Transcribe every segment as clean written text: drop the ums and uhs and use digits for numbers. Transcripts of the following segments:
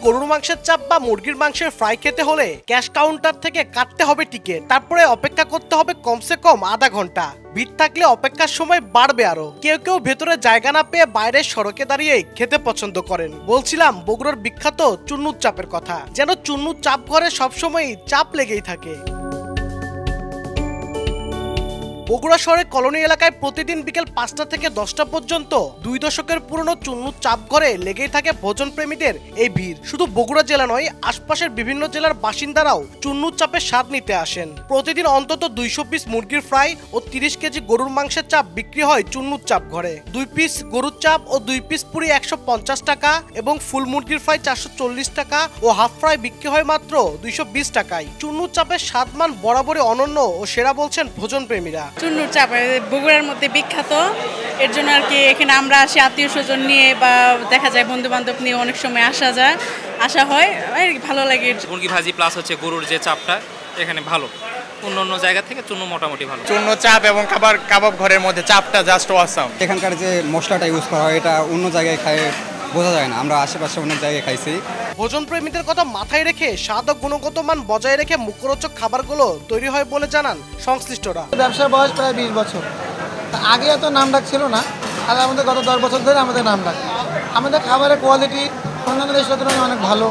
গরুর মাংসের চাপ বা মুরগির মাংসের ফ্রাই খেতে হলে ক্যাশ কাউন্টার থেকে কাটতে হবে টিকিট, তারপরে অপেক্ষা করতে হবে কমসে কম আধা ঘন্টা। ভিড় থাকলে অপেক্ষার সময় বাড়বে আরো। কেউ কেউ ভেতরে জায়গা না পেয়ে বাইরের সড়কে দাঁড়িয়ে খেতে পছন্দ করেন। বলছিলাম বগুড়ার বিখ্যাত চুন্নুর চাপের কথা। যেন চুন্নুর চাপ ঘরে সবসময়ই চাপ লেগেই থাকে। বগুড়া শহরের কলোনি এলাকায় প্রতিদিন বিকেল 5টা থেকে 10টা পর্যন্ত 2 দশকের পুরনো চুন্নুর চাপ ঘরে লেগেই থাকে ভোজন প্রেমীদের এই ভিড়। শুধু বগুড়া জেলা নয়, আশপাশের বিভিন্ন জেলার বাসিন্দারাও চুন্নুর চাপের স্বাদ নিতে আসেন। প্রতিদিন অন্তত 200 পিস মুরগির ফ্রাই ও 30 কেজি গরুর মাংসের চাপ বিক্রি হয় চুন্নুর চাপ ঘরে। 2 পিস গরুর চাপ ও 2 পিস পুরি 150 টাকা এবং ফুল মুরগির ফ্রাই 440 টাকা ও হাফ ফ্রাই বিক্রি হয় মাত্র 220 টাকায়। চুন্নুর চাপের স্বাদমান বরাবরই অনন্য ও সেরা বলছেন ভোজন প্রেমীরা। চুন্নুর চাপ বগুড়ার মধ্যে বিখ্যাত, এর জন্য আর কি এখানে আমরা আসি আত্মীয় স্বজন নিয়ে বা দেখা যায় বন্ধু বান্ধব নিয়ে অনেক সময় আসা হয়, ভালো লাগে। মুরগি ভাজি প্লাস হচ্ছে গরুর যে চাপটা এখানে ভালো, অন্য জায়গা থেকে চুন্নু মোটামুটি ভালো। চুন্নু চাপ এবং কাবাব ঘরের মধ্যে চাপটা জাস্ট অসাম। এখানকার যে মশলাটা ইউজ করা হয় এটা অন্য জায়গায় খায় বোঝা যায় না, আমরা আশেপাশে অনেক জায়গায় খাইছি। ভোজন প্রেমীদের কথা মাথায় রেখে স্বাদ ও গুণগত মান বজায় রেখে মুখরোচক খাবারগুলো তৈরি হয় বলে জানান সংশ্লিষ্টরা। ব্যবসার বয়স প্রায় 20 বছর। আগে এত নাম ডাক ছিল না, আর আমাদের গত 10 বছর ধরে আমাদের নাম ডাক। আমাদের খাবারের কোয়ালিটি অন্যান্য দেশের তুলনায় অনেক ভালো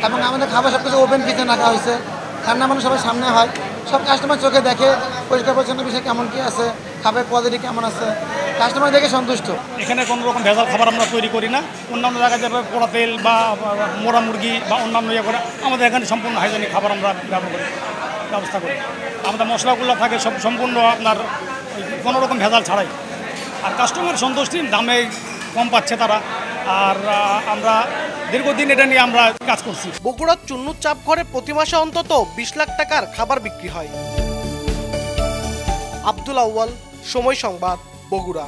এবং আমাদের খাবার সব কিছু ওপেন কিচেন রাখা হয়েছে। রান্না মানুষ সবার সামনে হয়, সব কাস্টমার চোখে দেখে পরিষ্কার পরিচ্ছন্ন বিষয় কেমন কী আছে, খাবারের কোয়ালিটি কেমন আছে, কাস্টমার দেখে সন্তুষ্ট। এখানে কোনো রকম ভেজাল খাবার আমরা তৈরি করি না। অন্যান্য জায়গায় যেভাবে পোড়া তেল বা মোড়া মুরগি বা অন্যান্য ইয়ে করে, আমাদের এখানে সম্পূর্ণ হাইজেনিক খাবার আমরা ব্যবস্থা করি। আমাদের মশলাগুলো থাকে সব সম্পূর্ণ আপনার কোনো রকম ভেজাল ছাড়াই। আর কাস্টমার সন্তুষ্টি, দামে কম পাচ্ছে তারা। আর আমরা দীর্ঘদিন এটা নিয়ে আমরা কাজ করছি। বগুড়ার চুন্নুর চাপ ঘরে প্রতি মাসে অন্তত 20 লাখ টাকার খাবার বিক্রি হয়। আব্দুল আউয়াল, সময় সংবাদ, বগুড়া।